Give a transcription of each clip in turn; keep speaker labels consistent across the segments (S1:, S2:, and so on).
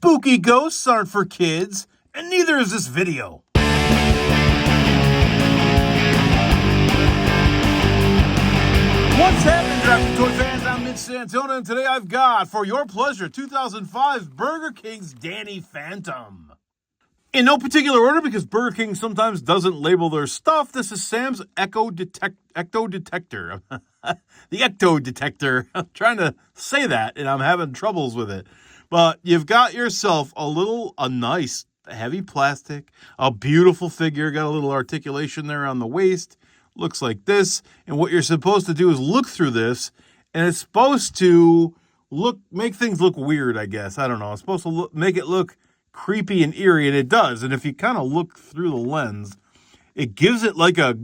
S1: Spooky ghosts aren't for kids, and neither is this video. What's happening, Drive Thru Toy fans? I'm Mitch Santona, and today I've got, for your pleasure, 2005 Burger King's Danny Phantom. In no particular order, because Burger King sometimes doesn't label their stuff, this is Sam's Ecto Detector. The Ecto Detector. I'm trying to say that, and I'm having troubles with it. But you've got yourself a nice, heavy plastic, a beautiful figure, got a little articulation there on the waist, looks like this. And what you're supposed to do is look through this, and it's supposed to make things look weird, I guess. I don't know. It's supposed to make it look creepy and eerie, and it does. And if you kind of look through the lens, it gives it like a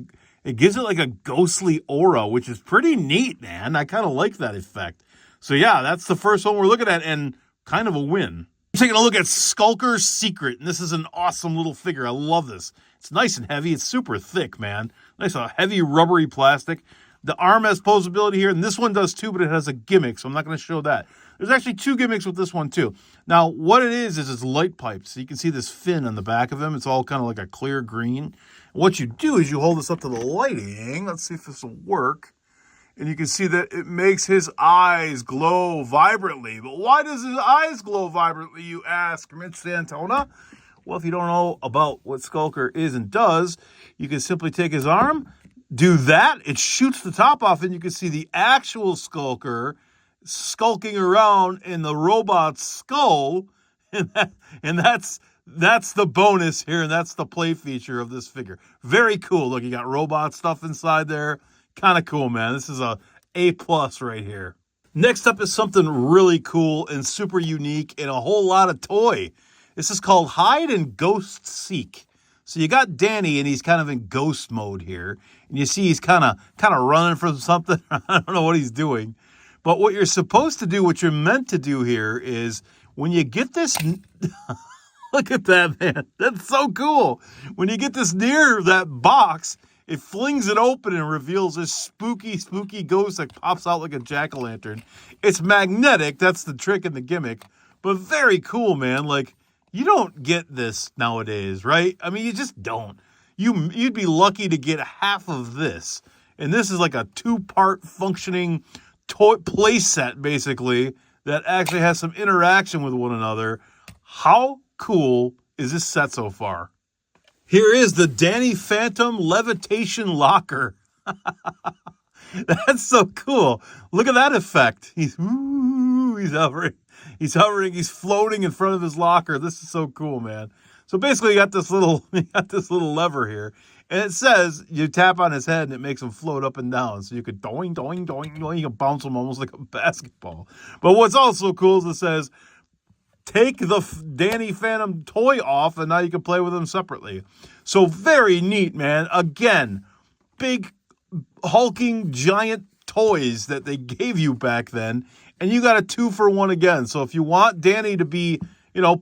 S1: ghostly aura, which is pretty neat, man. I kind of like that effect. So yeah, that's the first one we're looking at, and kind of a win. I'm taking a look at Skulker's Secret, and this is an awesome little figure. I love this. It's nice and heavy. It's super thick, man. Nice, heavy, rubbery plastic. The arm has posability here, and this one does too, but it has a gimmick, so I'm not going to show that. There's actually two gimmicks with this one too. Now, what it is it's light pipes. So you can see this fin on the back of him. It's all kind of like a clear green. What you do is you hold this up to the lighting. Let's see if this will work. And you can see that it makes his eyes glow vibrantly. But why does his eyes glow vibrantly, you ask, Mitch Santona? Well, if you don't know about what Skulker is and does, you can simply take his arm, do that, it shoots the top off, and you can see the actual Skulker skulking around in the robot's skull. And that's the bonus here, and that's the play feature of this figure. Very cool. Look, you got robot stuff inside there. Kind of cool, man. This is a A+ right here. Next up is something really cool and super unique and a whole lot of toy. This is called Hide and Ghost Seek. So you got Danny, and he's kind of in ghost mode here. And you see he's kind of running from something. I don't know what he's doing. But what you're supposed to do, what you're meant to do here is when you get this... Look at that, man. That's so cool. When you get this near that box, it flings it open and reveals this spooky, spooky ghost that pops out like a jack-o'-lantern. It's magnetic. That's the trick and the gimmick. But very cool, man. Like, you don't get this nowadays, right? I mean, you just don't. You'd be lucky to get half of this. And this is like a two-part functioning toy play set, basically, that actually has some interaction with one another. How cool is this set so far? Here is the Danny Phantom Levitation Locker. That's so cool. Look at that effect. He's hovering. He's hovering. He's floating in front of his locker. This is so cool, man. So basically, you got this little lever here, and it says you tap on his head and it makes him float up and down. So you could doing, doing, doing, doing. You can bounce him almost like a basketball. But what's also cool is it says, take the Danny Phantom toy off, and now you can play with them separately. So very neat, man. Again, big, hulking, giant toys that they gave you back then, and you got a 2-for-1 again. So if you want Danny to be,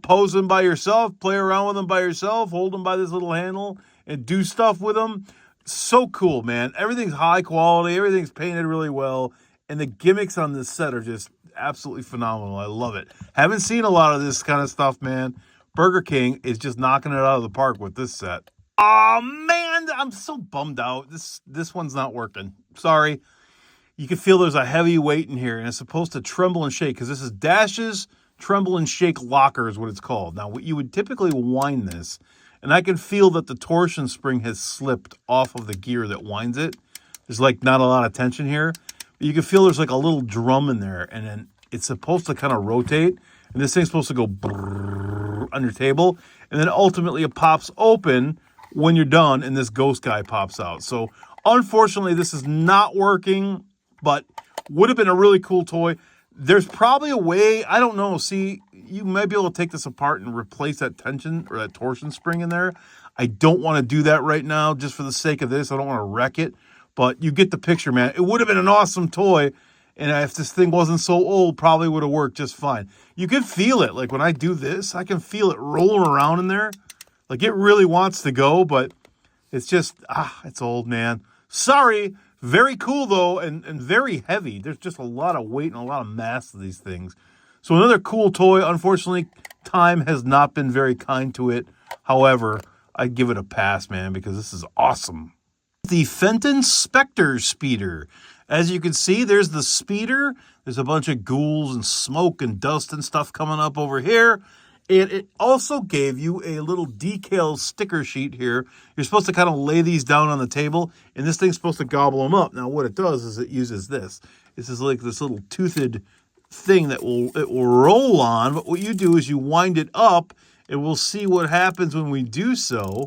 S1: posing by yourself, play around with him by yourself, hold him by this little handle, and do stuff with him, so cool, man. Everything's high quality. Everything's painted really well, and the gimmicks on this set are just absolutely phenomenal. I love it. Haven't seen a lot of this kind of stuff, man. Burger King is just knocking it out of the park with this set. Oh man, I'm so bummed out. This one's not working. Sorry. You can feel there's a heavy weight in here, and it's supposed to tremble and shake, because this is Dash's Tremble and Shake Locker is what it's called. Now, you would typically wind this, and I can feel that the torsion spring has slipped off of the gear that winds it. There's like not a lot of tension here. You can feel there's like a little drum in there, and then it's supposed to kind of rotate, and this thing's supposed to go brrrr on your table, and then ultimately it pops open when you're done, and this ghost guy pops out. So unfortunately, this is not working, but would have been a really cool toy. There's probably a way, I don't know, see, you might be able to take this apart and replace that tension or that torsion spring in there. I don't want to do that right now just for the sake of this. I don't want to wreck it. But you get the picture, man. It would have been an awesome toy, and if this thing wasn't so old, probably would have worked just fine. You can feel it. Like when I do this, I can feel it rolling around in there. Like it really wants to go, but it's just, it's old, man. Sorry. Very cool, though, and very heavy. There's just a lot of weight and a lot of mass to these things. So another cool toy, unfortunately, time has not been very kind to it. However, I'd give it a pass, man, because this is awesome. The Fenton Spectre Speeder. As you can see, there's the speeder. There's a bunch of ghouls and smoke and dust and stuff coming up over here. And it also gave you a little decal sticker sheet here. You're supposed to kind of lay these down on the table, and this thing's supposed to gobble them up. Now, what it does is it uses this. This is like this little toothed thing that it will roll on, but what you do is you wind it up, and we'll see what happens when we do so.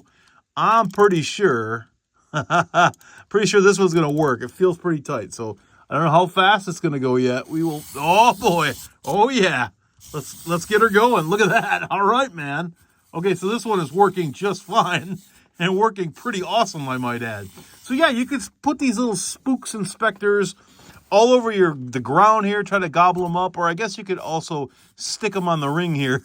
S1: I'm pretty sure this one's going to work. It feels pretty tight, so I don't know how fast it's going to go yet. We will, oh boy, oh yeah. Let's get her going. Look at that. All right, man. Okay, so this one is working just fine and working pretty awesome, I might add. So yeah, you could put these little spooks and specters all over the ground here, try to gobble them up, or I guess you could also stick them on the ring here.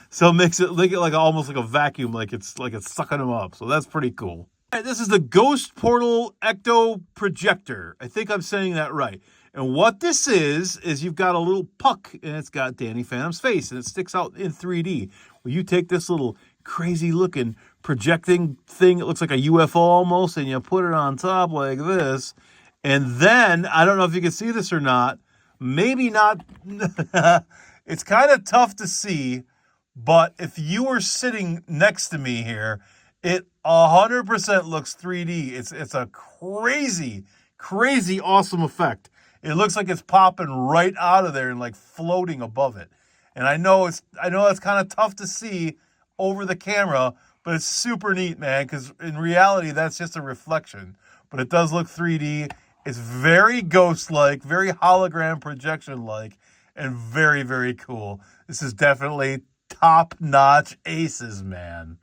S1: So it makes it like almost like a vacuum, like it's sucking them up. So that's pretty cool. All right, this is the Ghost Portal Ecto Projector. I think I'm saying that right. And what this is you've got a little puck, and it's got Danny Phantom's face, and it sticks out in 3D. Well, you take this little crazy-looking projecting thing, it looks like a UFO almost, and you put it on top like this, and then, I don't know if you can see this or not, maybe not, it's kind of tough to see, but if you were sitting next to me here, it 100% looks 3D. It's a crazy, crazy awesome effect. It looks like it's popping right out of there and like floating above it. And I know that's kind of tough to see over the camera, but it's super neat, man, because in reality, that's just a reflection. But it does look 3D. It's very ghost-like, very hologram projection-like, and very, very cool. This is definitely top-notch aces, man.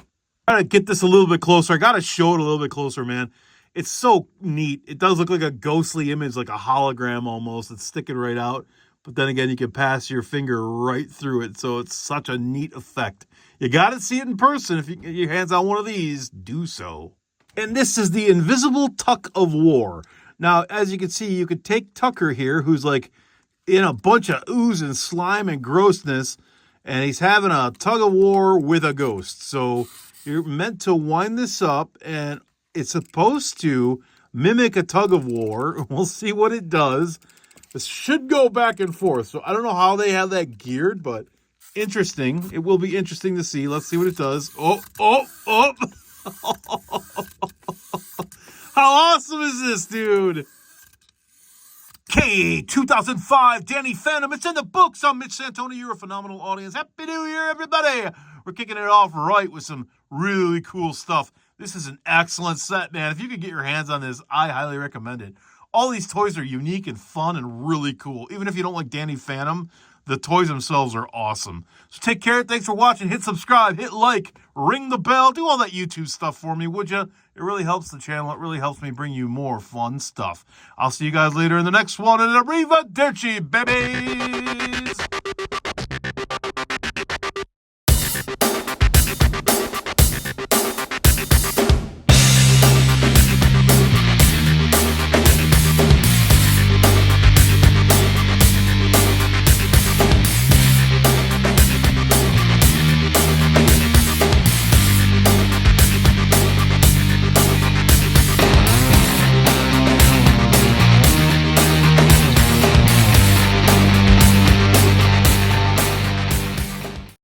S1: I gotta get this a little bit closer. I gotta show it a little bit closer, man. It's so neat. It does look like a ghostly image, like a hologram almost. It's sticking right out. But then again, you can pass your finger right through it. So it's such a neat effect. You got to see it in person. If you get your hands on one of these, do so. And this is the Invisible Tuck of War. Now, as you can see, you could take Tucker here, who's like in a bunch of ooze and slime and grossness. And he's having a tug of war with a ghost. So you're meant to wind this up, and it's supposed to mimic a tug of war. We'll see what it does. This should go back and forth. So I don't know how they have that geared, but interesting. It will be interesting to see. Let's see what it does. Oh. How awesome is this, dude? Okay, 2005, Danny Phantom. It's in the books. I'm Mitch Santona. You're a phenomenal audience. Happy New Year, everybody. We're kicking it off right with some really cool stuff. This is an excellent set, man. If you could get your hands on this, I highly recommend it. All these toys are unique and fun and really cool. Even if you don't like Danny Phantom, the toys themselves are awesome. So take care. Thanks for watching. Hit subscribe, hit like, ring the bell. Do all that YouTube stuff for me, would you? It really helps the channel. It really helps me bring you more fun stuff. I'll see you guys later in the next one. And arrivederci, babies!